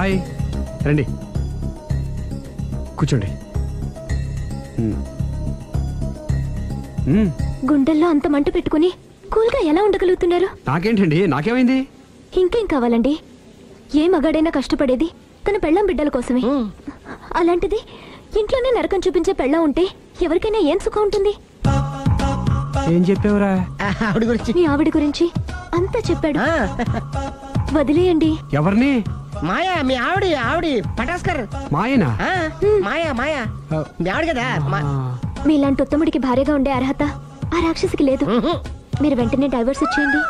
Hi, రండి కూర్చోండి. గుండెల్లో అంత మంట పెట్టుకుని కూల్గా ఎలా ఉండగలుగుతున్నారు? నాకేంటండి, నాకేమైంది? ఇంకేం కావాలండి? ఏ మగాడైనా కష్టపడేది తన పెళ్ళాం బిడ్డల కోసమే. అలాంటిది ఇంట్లోనే నరకం చూపించే పెళ్ళాం ఉంటే ఎవరికైనా ఏం సుఖం ఉంటుంది? ఏం చెప్పావురా? మీ ఆవిడ గురించి అంతా చెప్పాడు. వదిలేయండి. ఎవరిని? మాయా, మీ ఆవిడ పటాస్కర్. మాయనా? మాయా మీ ఆవిడ కదా. మీలాంటి ఉత్తముడికి భార్యగా ఉండే అర్హత ఆ రాక్షసికి లేదు. మీరు వెంటనే డైవర్స్ ఇచ్చేయండి.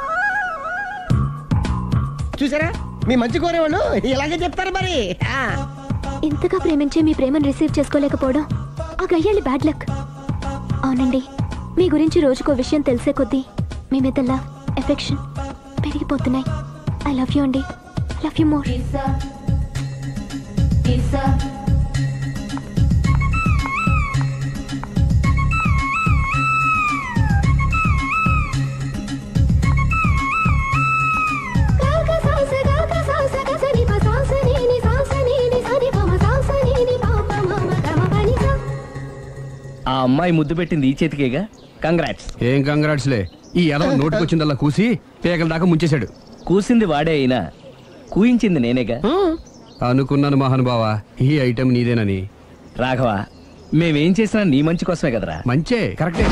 చూసారా, మీ మంచి కోరేవాళ్ళు ఇలాగే చెప్తారు మరి. ఇంతగా ప్రేమించే మీ ప్రేమను రిసీవ్ చేసుకోలేకపోవడం ఆ గయ్యాలి బ్యాడ్ లక్. అవునండి, మీ గురించి రోజుకో విషయం తెలిసే కొద్దీ మీ మీద లవ్, ఎఫెక్షన్ పెరిగిపోతున్నాయి. ఐ లవ్ యూ అండి. I love you more. ఆ అమ్మాయి ముద్దు పెట్టింది ఈ చేతికేగా. కంగ్రాట్స్. ఏం కంగ్రాట్స్లే, ఈ ఎదవ నోటికొచ్చిందల్లా కూసి పేకల దాకా ముంచేశాడు. కూసింది వాడే అయినా కూయించింది నేనేగా. అనుకున్నాను మహానుభావా, ఈ ఐటెం నీదేనని. రాఘవ, మేమేం చేసినా నీ మంచి కోసమే కదరా. మంచే, కరెక్టే.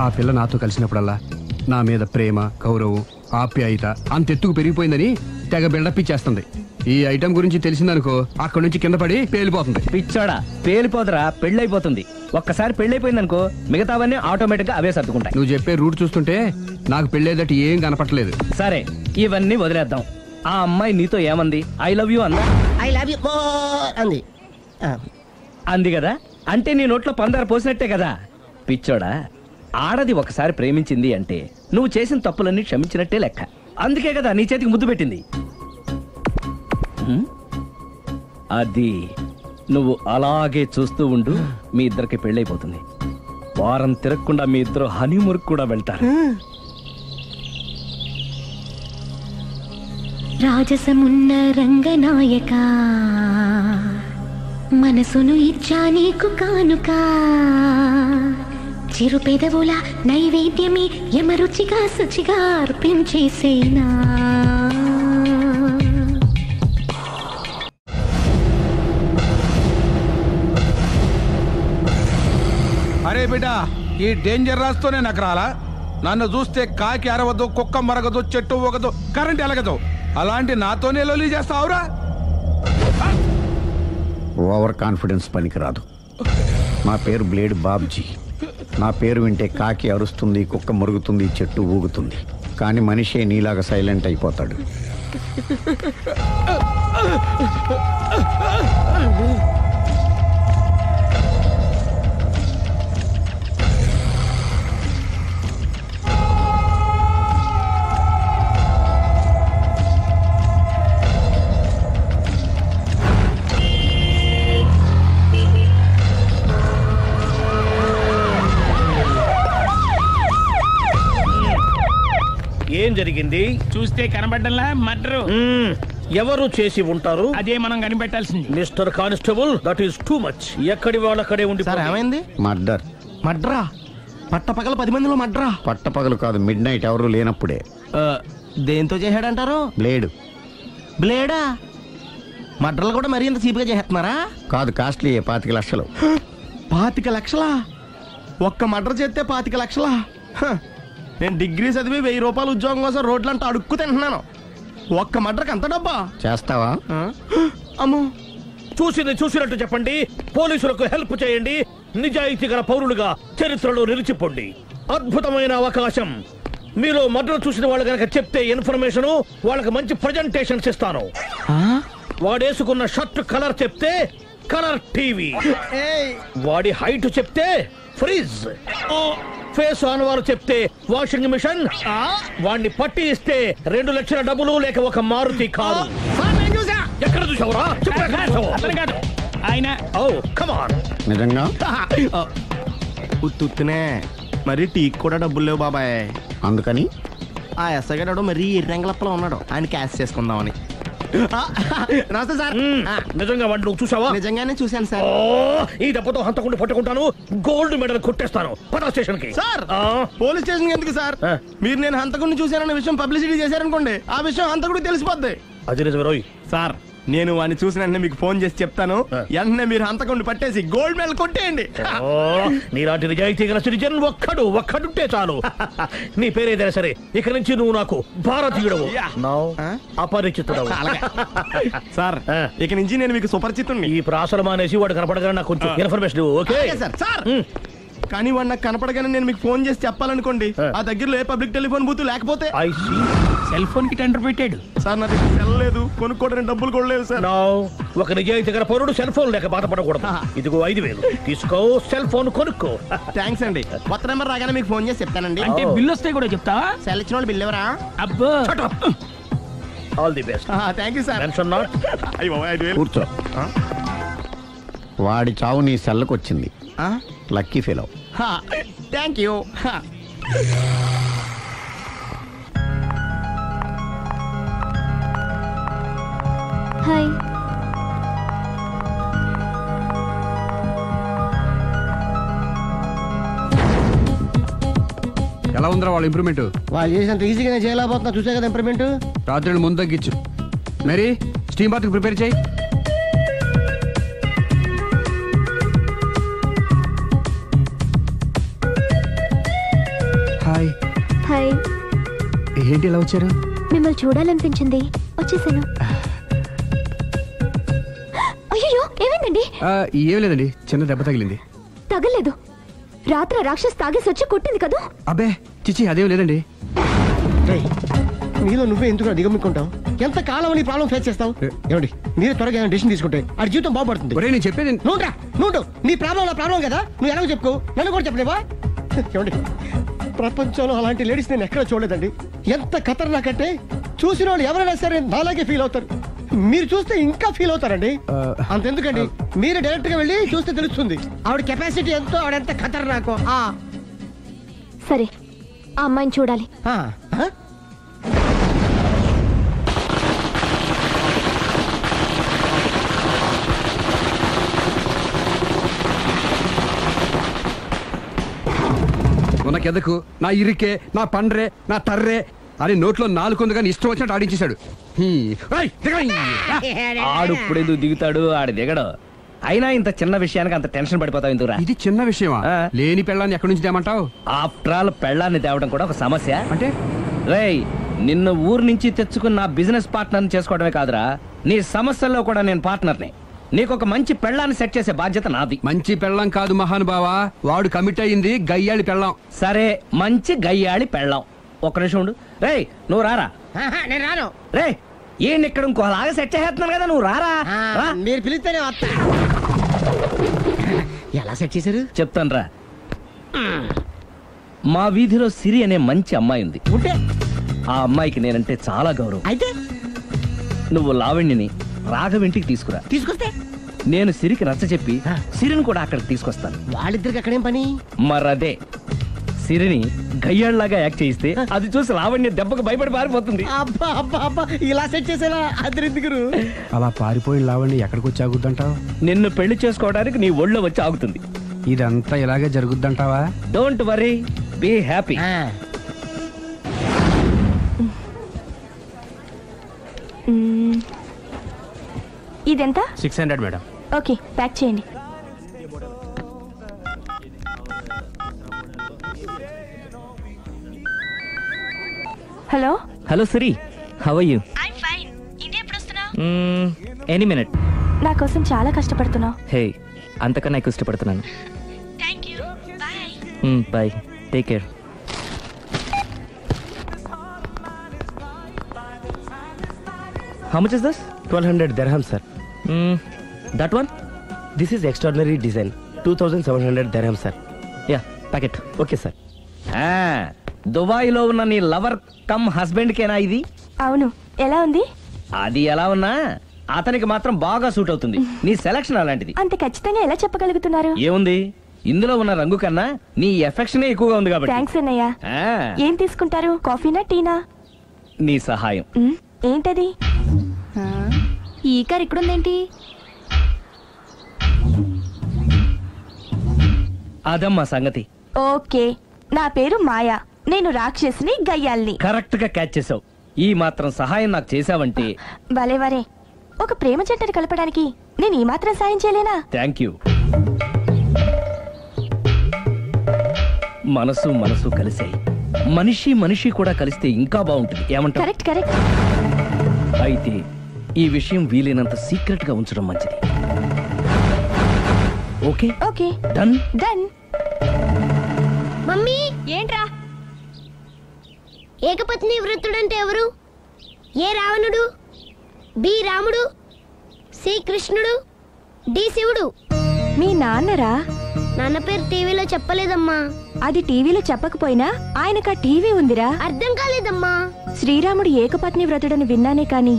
ఆ పిల్ల నాతో కలిసినప్పుడల్లా నా మీద ప్రేమ, గౌరవం, ఆప్యాయత అంతెత్తుకు పెరిగిపోయిందని తెగ బిల్డప్ ఇచ్చేస్తుంది. ఈ ఐటెం గురించి తెలిసిందనుకో, అక్కడి నుంచి కింద పడి పేలిపోతుంది. పిచ్చోడా, పేలిపోదరా, పెళ్ళైపోతుంది. ఒక్కసారి పెళ్ళైపోయిందనుకో మిగతావన్నీ ఆటోమేటిక్ గా అవే సర్దుకుంటాయి. నువ్వు చెప్పే రూట్ చూస్తుంటే నాకు పెళ్ళేదట ఏం కనపట్లేదు. సరే, ఇవన్నీ వదిలేద్దాం. ఆ అమ్మాయి నీతో ఏమంది? ఐ లవ్ యూ అందా? ఐ లవ్ యూ అంది. అంది కదా, అంటే నీ నోట్లో పందారు పోసినట్టే కదా. పిచ్చోడా, ఆడది ఒకసారి ప్రేమించింది అంటే నువ్వు చేసిన తప్పులన్నీ క్షమించినట్టే లెక్క. అందుకే కదా నీ చేతికి ముద్దు పెట్టింది. అది నువ్వు అలాగే చూస్తూ ఉండు, మీ ఇద్దరికి పెళ్ళైపోతుంది. వారం తిరగకుండా మీ ఇద్దరు హనీమూర్కి కూడా వెళ్తారు. రాజసమున్న రంగనాయక, మనసును ఇచ్చా నీకు కానుక, చిరు పెదవుల నైవేద్యమే యమరుచిగా శుచిగా అర్పించేసేనా. అరే బిడ్డా, ఈ డేంజర్ రాస్తూనే నాకు రాలా? నన్ను చూస్తే కాకి అరవదు, కుక్క మరగదు, చెట్టు ఊగదు, కరెంట్ ఎలగదు. అలాంటి నాతోనే లొలి చేస్తావురా? ఓవర్ కాన్ఫిడెన్స్ పనికిరాదు. నా పేరు బ్లేడ్ బాబ్జీ. నా పేరు వింటే కాకి అరుస్తుంది, కుక్క మురుగుతుంది, చెట్టు ఊగుతుంది. కానీ మనిషే నీలాగా సైలెంట్ అయిపోతాడు. ఏం జరిగింది? చూస్తే కనబడ్డంలా మర్డరు. ఎవరు చేసి ఉంటారు? అదే మనం కనిపెట్టాల్సింది. Mister constable, that is too much. ఎక్కడి వాళ్ళక్కడే ఉండి. ఏమైంది? మర్డర్. మడ్రా? పట్టపగల 10 మందిలో మడ్రా? పట్టపగలు కాదు, మిడ్ నైట్ ఎవరు లేనప్పుడే. దేంతో చేశాడంటారు? బ్లేడ్. బ్లేడా? మడ్రలు కూడా మరీ ఇంత చీప్గా చేస్తున్నారా? కాదు, కాస్ట్లీ. 25 లక్షలు. 25 లక్షలా? ఒక్క మడ్ర చేస్తే 25 లక్షలా? నేను డిగ్రీ చదివి 1000 రూపాయలు ఉద్యోగం కోసం రోడ్లంతా అడుక్కు తింటున్నాను. ఒక్క మడ్రకు అంత డబ్బా? చేస్తావా? అమ్మో, చూసినట్టు చెప్పండి. పోలీసులకు హెల్ప్ చేయండి. నిజాయితీ గల పౌరులుగా చరిత్రలో నిలిచిపోండి. అద్భుతమైన అవకాశం. మీలో మర్డర్ చూసిన వాళ్ళు కనుక చెప్తే ఇన్ఫర్మేషన్, వాళ్ళకి మంచి ప్రజెంటేషన్స్ ఇస్తాను. వాడేసుకున్న షర్ట్ కలర్ చెప్తే కలర్ టీవీ, వాడి హైట్ చెప్తే ఫ్రిజ్, ఫేస్ ఆన్ వారు చెప్తే వాషింగ్ మిషన్, వాడిని పట్టి ఇస్తే 2 లక్షల డబ్బులు లేక ఒక మారుతి కారు. ఎక్కడ చూసావురా? ఆయన నిజంగా ఉత్తునే మరి టీకి కూడా డబ్బులు లేవు బాబాయ్. అందుకని ఆ ఎస్ఐ గారు మరీ ఎర్రంగలప్పలో ఉన్నాడు, ఆయన క్యాష్ చేసుకుందామని. నమస్తే సార్. నిజంగా వాడిని నువ్వు చూసావా? నిజంగానే చూశాను సార్. ఈ దెబ్బతో హంతకుండా పట్టుకుంటాను, గోల్డ్ మెడల్ కొట్టేస్తాను. పద స్టేషన్ కి. సార్ పోలీస్ స్టేషన్ ఎందుకు సార్? మీరు నేను హంతకుడిని చూశానన్న విషయం పబ్లిసిటీ చేశారనుకోండి, ఆ విషయం హంతకుడికి తెలిసిపోద్ది. అది నిజమే రోయ్. సార్ నేను వాడిని చూసిన వెంటనే మీకు ఫోన్ చేసి చెప్తాను. వెంటనే మీరు హంతకుడిని పట్టేసి గోల్డ్ మెడల్ కొట్టేయండి. నీలాంటి నిజాయితీ గల సిటిజన్ ఒక్కడుంటే చాలు. నీ పేరేదైనా సరే, ఇక నుంచి నువ్వు నాకు భారతీయుడవు, అపరిచితుడవు. సార్ ఇక నుంచి నేను మీకు సుపరిచితుడిని. ఈ ప్రాసలు మానేసి వాడు కనపడగానే నాకు కొంచెం ఇన్ఫర్మేషన్. Okay sir. సార్ కానీ వాడు నాకు కనపడగానే నేను మీకు ఫోన్ చేసి చెప్పాలనుకోండి, ఆ దగ్గరలో ఏ పబ్లిక్ టెలిఫోన్ బూత్ లేకపోతే. సెల్ ఫోన్ కి టెండర్ పెట్టాడు సార్ నా దగ్గర సెల్ లేదు, కొనుక్కోవడానికి డబ్బులు కూడా లేవు సార్. ఒక నిజాయితీ గల పౌరుడు సెల్ ఫోన్ లేక బాధపడకూడదు. ఇదిగో 5,000 తీసుకో, సెల్ ఫోన్ కొనుక్కో. థ్యాంక్స్ అండి. కొత్త నెంబర్ రాగానే మీకు ఫోన్ చేసి చెప్తానండి. అంటే బిల్ వస్తే కూడా చెప్తావా? సెల్ ఇచ్చిన వాళ్ళు బిల్ ఎవరా? అబ్బో all the best. Thank you sir. Mention not. కూర్చో. వాడి చావు నీ సెల్లకు వచ్చింది. Lucky fellow. Thank you. Hi. ఎలా ఉందిరా వాళ్ళ ఇంప్రూవ్మెంట్? వాళ్ళు చేసినంత ఈజీగానే చేయలేకపోతున్నా, చూసే కదా ఇంప్రూవ్మెంట్. రాత్రి ముందు తగ్గించు. మరి స్టీమ్ బాత్ ప్రిపేర్ చేయి. హాయ్. హాయ్. ఏంటి ఎలా వచ్చారు? మిమ్మల్ని చూడాలనిపించింది, వచ్చేసాను. అయ్యో ఏమైందండి? ఏం లేదండి, చిన్న దెబ్బ తగిలింది. తగలేదు. రాత్రి రాక్షస్ తాగేసి వచ్చి కొట్టింది కదా? అబ్బే చిచి అదేం లేదండి. మీలో నువ్వే ఎందుకు దిగమ్ముకుంటావు? ఎంత కాలం నీ ప్రాబ్లం ఫేస్ చేస్తావు? ఏమండి మీరే త్వరగా డిసిషన్ తీసుకుంటే ఆ జీవితం బాగుపడుతుంది. ఒరేయ్ నేను చెప్పేది నువ్వు నీ ప్రాబ్లం నా ప్రాబ్లం కదా, నువ్వు ఎలాగో చెప్పుకో, నన్ను కూడా చెప్పలేవా? ఏమండి ప్రపంచంలో అలాంటి లేడీస్ నేను ఎక్కడ చూడలేదండి. ఎంత ఖతర్నాకంటే చూసిన వాళ్ళు ఎవరైనా సరే నాలాగే ఫీల్ అవుతారు. మీరు చూస్తే ఇంకా ఫీల్ అవుతారండి. అంతెందుకండి, మీరు డైరెక్ట్ గా వెళ్ళి చూస్తే తెలుస్తుంది ఆవిడ కెపాసిటీ ఎంతో, ఆవిడెంత ఖతర్నాకో. సరే ఆ అమ్మాయిని చూడాలి. ఉనకెదకు నా ఇరికే నా పండ్రే నా తర్రే అని నోట్లో నాలుగుంది కానీ ఇష్టం వచ్చినట్టు ఆడించేశాడు. ఆడు ఇప్పుడు ఎందుకు దిగుతాడు, ఆడు దిగడు. అయినా ఇంత చిన్న విషయానికి అంత టెన్షన్ పడిపోతావు ఎందుకురా? ఇది చిన్న విషయమా? లేని పెళ్ళాన్ని ఎక్కడి నుంచి తేమంటావు? ఆఫ్టర్ ఆల్ పెళ్ళాన్ని తేవడం కూడా ఒక సమస్య. అంటే రేయ్ నిన్ను ఊరు నుంచి తెచ్చుకున్న నా బిజినెస్ పార్ట్నర్ని చేసుకోవడమే కాదురా, నీ సమస్యల్లో కూడా నేను పార్ట్నర్ని. నీకు ఒక మంచి పెళ్ళాన్ని సెట్ చేసే బాధ్యత నాది. మంచి పెళ్ళం కాదు మహానుభావా, వాడు కమిట్ అయ్యింది గయ్యాళి పెళ్ళం. సరే మంచి గయ్యాళి పెళ్ళాం. ఒక్క నిమిషం ఉండు. రేయ్ నువ్వు రారా. నేను రాను. రే ఈయన ఇక్కడ ఇంకోలాగా సెట్ చేస్తున్నాను కదా, నువ్వు రారా. మీరు పిలిస్తేనే వస్తా. ఎలా సెట్ చేశారు చెప్తాను రా. మా వీధిలో సిరి అనే మంచి అమ్మాయి ఉంది. ఉంటే ఆ అమ్మాయికి నేనంటే చాలా గౌరవం. అయితే నువ్వు లావణ్యని రాఘవింటికి తీసుకురా. తీసుకొస్తే నేను సిరికి నచ్చ చెప్పి సిరిని కూడా అక్కడికి తీసుకొస్తాను. వాళ్ళిద్దరికి అక్కడేం పని? మరదే సిరిని గయ్యాళ్ళలాగా యాక్ట్ చేయిస్తే అది చూసి లావణ్య దెబ్బకు భయపడి పారిపోతుంది. అబ్బా అబ్బా అబ్బా ఇలా సెట్ చేసేలా అద్దరెందుకు? అలా పారిపోయిన లావణ్ణి ఎక్కడికి వచ్చి ఆగుద్దంటావు? నిన్ను పెళ్లి చేసుకోవడానికి నీ ఒళ్ళో వచ్చి ఆగుతుంది. ఇదంతా ఇలాగే జరుగుద్దంటావా? Don't worry, be happy. ఇదెంత? 600 మేడం. ఓకే ప్యాక్ చేయండి. Hello hello Siri, how are you? I fine. ఇది ఎప్పుడు వస్తున్నావు? Any minute. నా కోసం చాలా కష్టపడుతున్నావు. హే అంతకన్నా ఎక్కువ ఇష్టపడుతున్నాను. Thank you. Bye. Bye, take care. How much is this? 1200 dirham, sir. That one? This is extraordinary design. 2700 dirham, sir. Yeah, pack it. Okay, sir. Dubai లో ఉన్న నీ లవర్ కమ్ హస్బెండ్ కేనా ఇది? అవును. ఎలా ఉంది? అది ఎలా ఉన్నా అతనికి మాత్రం బాగా సూట్ అవుతుంది. నీ సెలక్షన్ అలాంటిది. అంత ఖచ్చితంగా ఎలా చెప్పగలుగుతున్నారు? ఏముంది, ఇందులో ఉన్న రంగు కన్నా నీ ఎఫెక్షనే ఎక్కువగా ఉంది కాబట్టి. థాంక్స్ అన్నయ్య. ఏం తీసుకుంటారు, కాఫీనా టీనా? నీ సహాయం. ఏంటది? ఈ కార్ ఇక్కడుందేంటి? అదమ్మా సంగతి. ఓకే, నా పేరు మాయా, నేను రాక్షసిని గయ్యాల్ని. కరెక్ట్ గా క్యాచ్ చేసావు. ఈ మాత్రం సహాయం నాకు చేసావంటే. వలే వరే, ఒక ప్రేమ జంటని కలపడానికి నేను ఈ మాత్రం సాయం చేయలేనా? Thank you. మనసు మనసు కలిసాయి, మనిషి మనిషి కూడా కలిస్తే ఇంకా బాగుంటుంది. ఏమంటావు? Correct correct. అయితే ఈ విషయం వీలైనంత సీక్రెట్ గా ఉంచడం మంచిది. Okay okay, done done. Mummy, ఏంట్రా? ఏకపత్ని వృత్తుడంటే ఎవరు? ఏ రావణుడు, బి రాముడు, సి కృష్ణుడు, డి శివుడు. మీ నాన్నరా? నాన్న పేరు టీవీలో చెప్పలేదమ్మా. అది టీవీలో చెప్పకపోయినా ఆయనకా టీవీ ఉందిరా. అర్థం కాలేదమ్మా. శ్రీరాముడు ఏకపత్ని వ్రతుడని విన్నానే కాని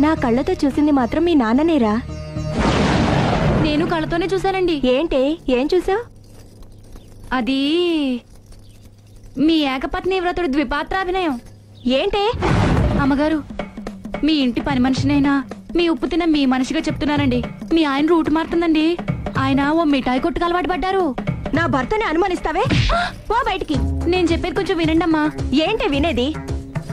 నా కళ్ళతో చూసింది మాత్రం మీ నాన్ననేరా. నేను కళ్ళతోనే చూశానండి. ఏంటే, ఏం చూసావు? అది మీ ఏకపత్ని వ్రతుడు ద్విపాత్రాభినయం. ఏంటే? అమ్మగారు, మీ ఇంటి పని మనిషినైనా మీ ఉప్పు తిన్న మీ మనిషిగా చెప్తున్నానండి. మీ ఆయన రూట్ మారుతుందండి. ఆయన ఓ మిఠాయి కొట్టుకు అలవాటు పడ్డారు. నా భర్తని అనుమానిస్తావే? పో బయటికి. నేను చెప్పేది కొంచెం వినండి అమ్మా. ఏంటి వినేది?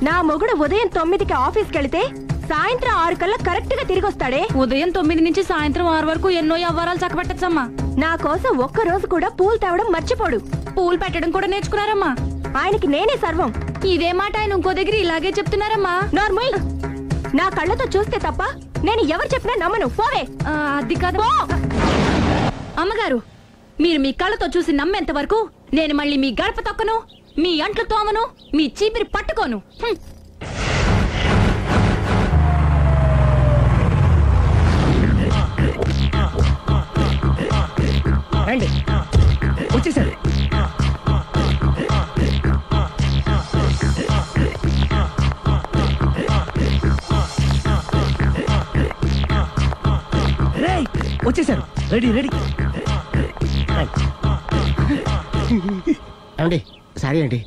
నా మొగుడు ఉదయం 9కి ఆఫీస్కి వెళితే సాయంత్రం 6 కల్లా కరెక్ట్ గా తిరిగి వస్తాడే. ఉదయం 9 నుంచి సాయంత్రం 6 వరకు ఎన్నో వ్యవహారాలు చక్కబెట్టచ్చమ్మా. నా కోసం ఒక్క రోజు కూడా పూలు తేవడం మర్చిపోడు. పూలు పెట్టడం కూడా నేర్చుకున్నారమ్మా. ఆయనకి నేనే సర్వం. ఇదే మాట ఆయన ఇంకో దగ్గర ఇలాగే చెప్తున్నారమ్మా. నార్మల్. నా కళ్ళతో చూస్తే తప్ప నేను ఎవరు చెప్పినా నమ్మను. పోవే. అది కాదు అమ్మగారు, మీరు మీ కళ్ళతో చూసి నమ్మేంత వరకు నేను మళ్ళీ మీ గడప తొక్కను, మీ అంట్లు తోమను, మీ చీపిరి పట్టుకోను. రండి, వచ్చేసారు. వచ్చేసారు. Ready ready. ఏమండి, సారీ అండి,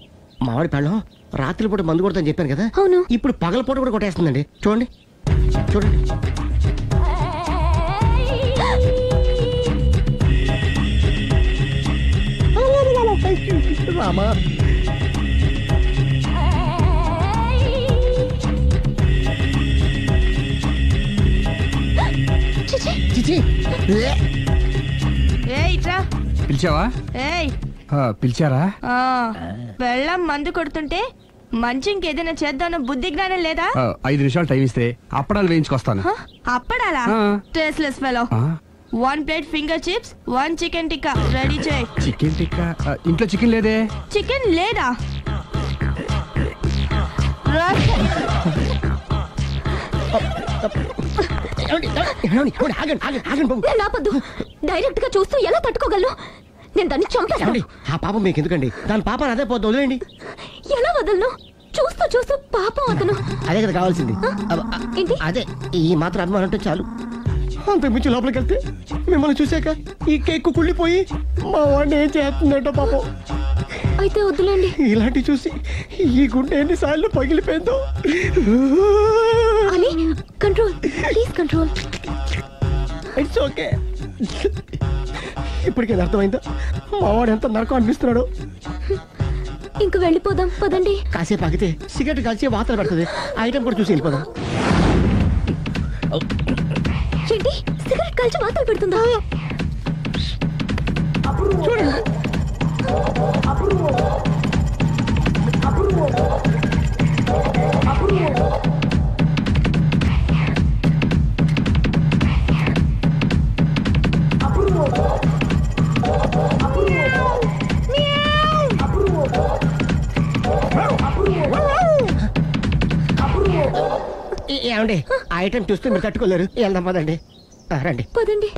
మామిడి పళ్ళం రాత్రిపూట మందు కొడతాను చెప్పాను కదా. అవును. ఇప్పుడు పగలపూట కూడా కొట్టేస్తుందండి. చూడండి చూడండి. రామా, చిచి. పిలిచావా? పిలిచారా? వెళ్ళం మందు కొడుతుంటే మంచి ఇంకేదైనా చేద్దామన్న బుద్ధి జ్ఞానం లేదా? 5 నిమిషాలు టైం ఇస్తే అప్పడాలు వేయించుకొస్తాను. అప్పడాలా? Tasteless fellow. 1 plate finger chips, 1 chicken tikka ready చేయి. చికెన్ టిక్కా? ఇంట్లో చికెన్ లేదే. చికెన్ లేదా? డైరెక్ట్ గా చూస్తూ ఎలా తట్టుకోగలను? నేను దాన్ని చంపాను. ఆ పాపం మీకు ఎందుకండి? దాని పాప అదే పోతుంది, వదిలేండి. ఎలా వదలను? చూస్తూ చూస్తూ పాపం అతను. అదే కదా కావాల్సింది. ఏంటి? అదే, ఈ మాత్రం అభిమానం అంటే చాలు. అంతకుమించి లోపలికి వెళ్తే మిమ్మల్ని చూసాక ఈ కేక్ కుళ్ళిపోయి మా వాడిని ఏం చేస్తుందంటో పాపం. అయితే వద్దులేండి. ఇలాంటి చూసి ఈ గుండె ఎన్నిసార్లు పగిలిపోయిందో. అని control, please control. It's okay. ఇప్పటికే అర్థమైందా మా వాడు ఎంత నరకం అనిపిస్తున్నాడు? ఇంక వెళ్ళిపోదాం పదండి. కాసేపు ఆగితే సిగరెట్ కలిసి వాతలు పెడుతుంది. ఐటమ్ కూడా చూసి వెళ్ళిపోదాం. ఏంటి, సిగరెట్ కాల్చి వాతలు పెడుతుందా? చూడండి. ఏమండి, ఐటమ్ చూస్తే మీరు తట్టుకోలేరు. వెళ్దాం పదండి. రండి పదండి.